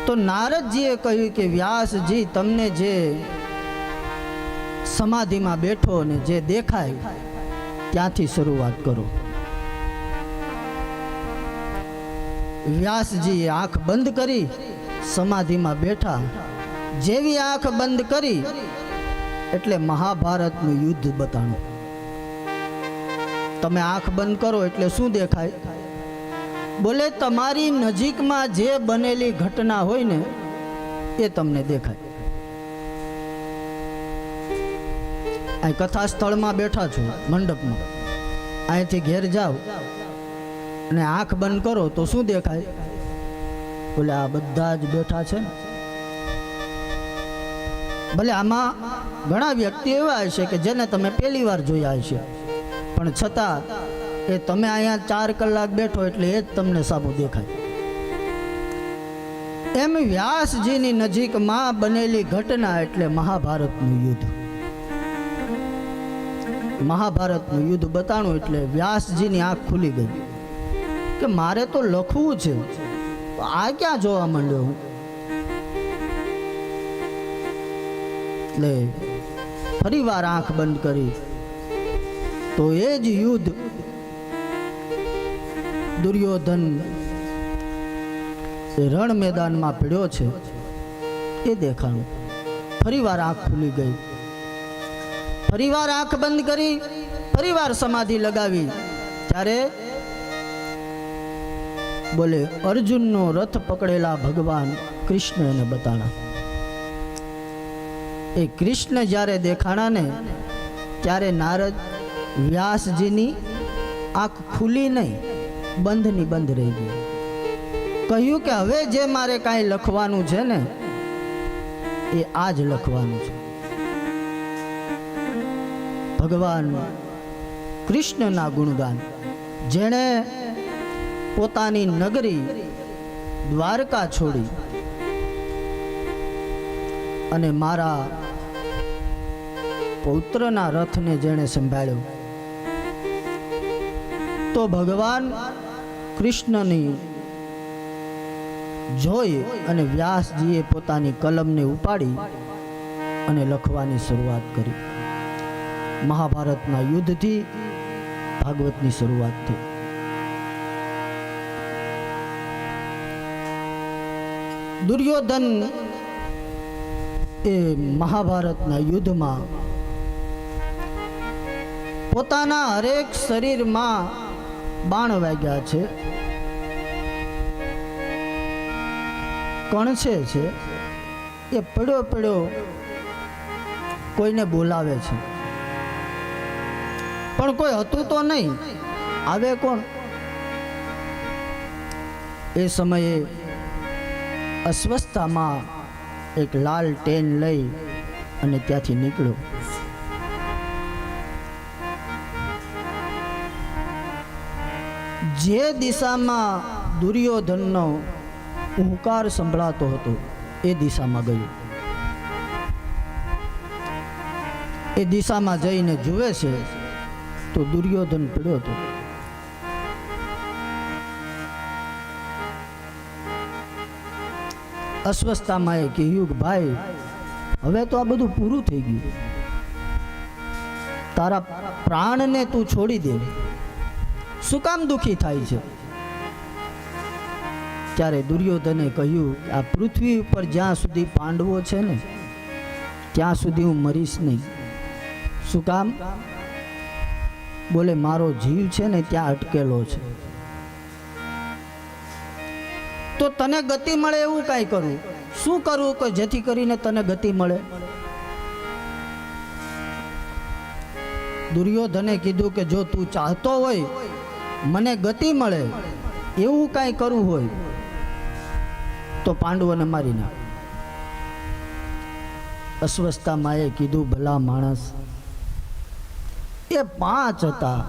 તો નારદજીએ કહ્યું કે વ્યાસજી, તમને જે સમાધિમાં બેઠો ને જે દેખાય ત્યાંથી શરૂઆત કરો. વ્યાસજીએ આંખ બંધ કરી સમાધિમાં બેઠા. જેવી આંખ બંધ કરી એટલે મહાભારતનું યુદ્ધ બતાણું. તમે આંખ બંધ કરો એટલે શું દેખાય? બોલે તમારી નજીકમાં જે બનેલી ઘટના હોય ને એ તમને દેખાય. આ કથા સ્થળમાં બેઠા છો, મંડપમાં, અહીંથી ઘેર જાઓ અને આંખ બંધ કરો તો શું દેખાય? બોલે આ બધા જ બેઠા છે ને. ભલે આમાં ઘણા વ્યક્તિ એવા હશે કે જેને તમે પહેલી વાર જોયા હશે, પણ છતાં એ તમે અહીંયા 4 કલાક બેઠો એટલે એ જ તમને સામું દેખાય. એમ વ્યાસજીની નજીકમાં બનેલી ઘટના એટલે મહાભારતનું યુદ્ધ. મહાભારતનું યુદ્ધ બતાણું એટલે વ્યાસજીની આંખ ખુલી ગઈ કે મારે તો લખવું છે, આ ક્યાં જોવા માંડ્યો હું? એટલે ફરી વાર આંખ બંધ કરી તો એ જ યુદ્ધ દુર્યોધન રણ મેદાનમાં પીડ્યો છે એ દેખાણું. ફરીવાર આંખ ખુલી ગઈ. ફરીવાર આંખ બંધ કરી, ફરીવાર સમાધિ લગાવી. ત્યારે બોલે અર્જુનનો રથ પકડેલા ભગવાન કૃષ્ણ એને બતાણા. એ કૃષ્ણ જ્યારે દેખાણા ને ત્યારે નારદ વ્યાસજીની આંખ ખુલી નહીં, બંધની બંધ રહી ગઈ. કહ્યું કે હવે જે મારે કાંઈ લખવાનું છે ને એ આ જ લખવાનું છે. ભગવાન કૃષ્ણના ગુણગાન, જેણે પોતાની નગરી દ્વારકા છોડી અને મારા પૌત્રના રથને જેણે સંભાળ્યો, તો ભગવાન કૃષ્ણની જોઈ અને વ્યાસજીએ પોતાની કલમને ઉપાડી અને લખવાની શરૂઆત કરી. મહાભારતના યુદ્ધથી ભાગવતની શરૂઆત થઈ. દુર્યોધન એ મહાભારતના યુદ્ધમાં પોતાના હરેક શરીરમાં બાણ વાગ્યા છે, કણછે છે. એ પડ્યો પડ્યો કોઈને બોલાવે છે, પણ કોઈ હતું તો નહીં. આવે કોણ? એ સમયે અસ્વસ્થતામાં એક લાલ ટેન લઈ અને ત્યાંથી નીકળ્યો. જે દિશામાં દુર્યોધનનો હુંકાર સંભળાતો હતો એ દિશામાં ગયો. એ દિશામાં જઈને જુએ છે તો દુર્યોધન પડ્યો હતો. અસ્વસ્થતામાં એ કહ્યું કે ભાઈ, હવે તો આ બધું પૂરું થઈ ગયું, તારા પ્રાણને તું છોડી દે, શું કામ દુઃખી થાય છે? ત્યારે દુર્યોધને કહ્યું કે આ પૃથ્વી ઉપર જ્યાં સુધી પાંડવો છે ને ત્યાં સુધી હું મરીશ નહીં. શું કામ? બોલે મારો જીવ છે ને ત્યાં અટકેલો છે. તો તને ગતિ મળે એવું કાંઈ કરું. શું કરવું કે જેથી કરીને તને ગતિ મળે? દુર્યોધને કીધું કે જો તું ચાહતો હોય મને ગતિ મળે એવું કાંઈ કરવું હોય તો પાંડવોને મારી નાખ. અસ્વસ્થતામાં એ કીધું ભલા માણસ, એ 5 હતા,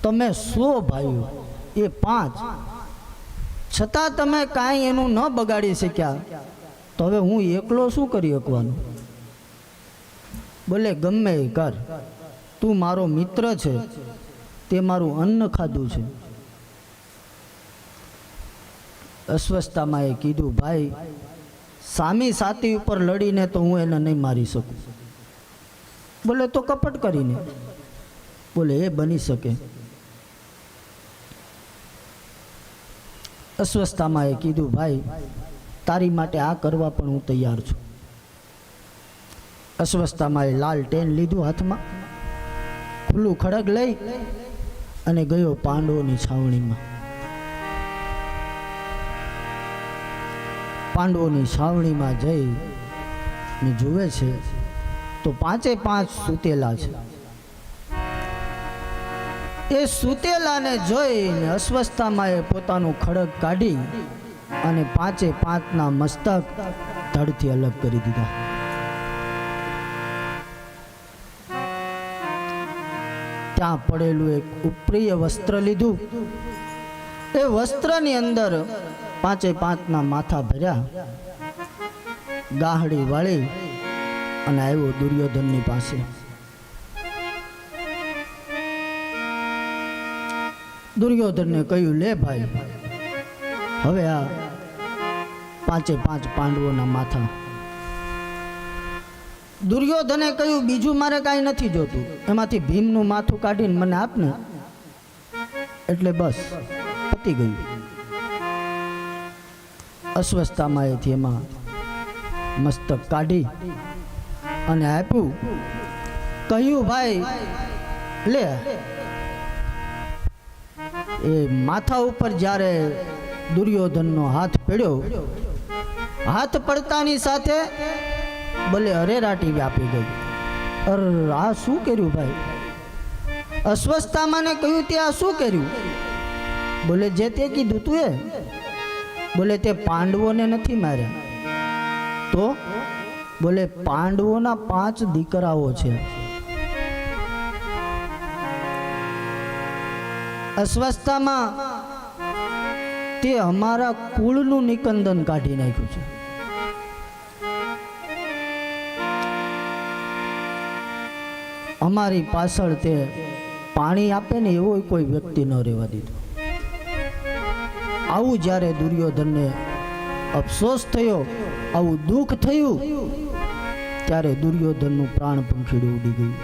તમે 100 ભાઈઓ, એ 5, છતાં તમે કાંઈ એનું ન બગાડી શક્યા, તો હવે હું એકલો શું કરી શકવાનું? બોલે ગમે એ કર, તું મારો મિત્ર છે, તે મારું અન્ન ખાધું છે, અસ્વસ્થતામાં કીધું, ભાઈ સામી સાતી ઉપર લડીને તો હું એને નહીં મારી શકું. બોલે તો કપટ કરીને. બોલે એ બની શકે. અસ્વસ્થતામાં કીધું, ભાઈ તારી માટે આ કરવા પણ હું તૈયાર છું. અસ્વસ્થતામાં લાલ ટેન લીધું હાથમાં, ખુલ્લું ખડગ લઈ અને ગયો પાંડવોની છાવણીમાં. પાંડવોની છાવણીમાં જઈ ને જુએ છે તો 5 સૂતેલા છે. એ સૂતેલાને જોઈને અસ્વસ્થતામાં પોતાનું ખડગ કાઢી અને 5 મસ્તક ધડથી અલગ કરી દીધા. ત્યાં પડેલું એક ઉપરીય વસ્ત્ર લીધું. એ વસ્ત્રની અંદર 5 માથા ભર્યા, ગાહડી વાળી અને આવ્યો દુર્યોધનની પાસે. દુર્યોધનને કહ્યું, લે ભાઈ, હવે આ 5 પાંડવોના માથા. દુર્યોધને કહ્યું, બીજું મારે કાંઈ નથી જોતું, એમાંથી ભીમનું માથું કાઢીને મને આપને એટલે બસ પતી ગયું. અસ્વસ્થતામાં એમાં મસ્તક કાઢી અને આપ્યું. કહ્યું, ભાઈ લે. એ માથા ઉપર જ્યારે દુર્યોધનનો હાથ પડ્યો, હાથ પડતાની સાથે ભલે અરેરાટી વ્યાપી ગઈ. અર આ શું કર્યું ભાઈ? અસ્વસ્થતામાં કહ્યું, તે આ શું કર્યું? બોલે જે તે કીધું તું એ. બોલે તે પાંડવોને નથી માર્યા. તો બોલે પાંડવોના 5 દીકરાઓ છે. અસ્વસ્થતામાં તે અમારા કુળનું નિકંદન કાઢી નાખ્યું છે. અમારી પાછળ તે પાણી આપે ને એવો કોઈ વ્યક્તિ ન રહેવા દીધો. આવું જ્યારે દુર્યોધનને અફસોસ થયો, આવું દુઃખ થયું, ત્યારે દુર્યોધનનું પ્રાણ પંખીડું ઉડી ગયું.